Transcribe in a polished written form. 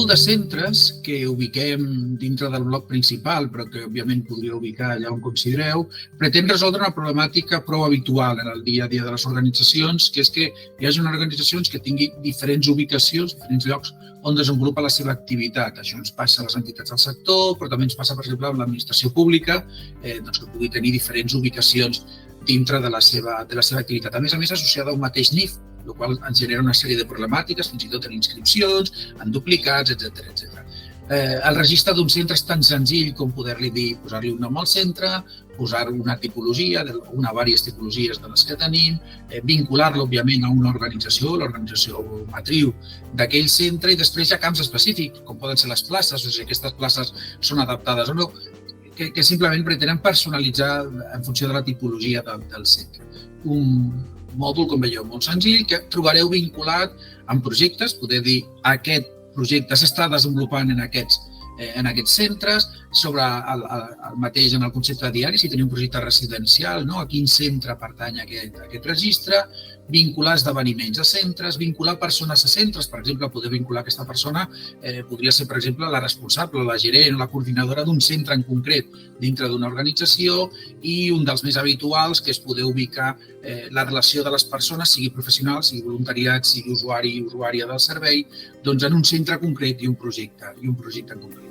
mòdul de centres que ubiquem dintre del bloc principal, però que òbviament podria ubicar allà on considereu, pretén resoldre una problemàtica prou habitual en el dia a dia de les organitzacions, que és que hi hagi organitzacions que tinguin diferents ubicacions, diferents llocs on desenvolupa la seva activitat. Això ens passa a les entitats del sector, però també ens passa, per exemple, amb l'administració pública, que pugui tenir diferents ubicacions dintre de la seva activitat. A més, associada a un mateix NIF, el qual ens genera una sèrie de problemàtiques, fins i tot en inscripcions, en duplicats, etc. El registre d'un centre és tan senzill com poder-li dir, posar-li un nom al centre, posar una tipologia, una o diverses tipologies de les que tenim, vincular-lo, òbviament, a una organització, l'organització matriu d'aquell centre, i després hi ha camps específics, com poden ser les places, o si aquestes places són adaptades o no, que simplement pretenen personalitzar en funció de la tipologia del centre. Un mòdul, com veieu, molt senzill, que trobareu vinculat amb projectes, poder dir aquest projecte s'està desenvolupant en aquests centres, sobre el mateix en el concepte diari, si teniu un projecte residencial, a quin centre pertany aquest registre, vincular esdeveniments a centres, vincular persones a centres, per exemple, poder vincular aquesta persona, podria ser, per exemple, la responsable, la gerent o la coordinadora d'un centre en concret dintre d'una organització, i un dels més habituals, que és poder ubicar la relació de les persones, sigui professional, sigui voluntariat, sigui usuari i usuària del servei, doncs en un centre concret i un projecte en concret.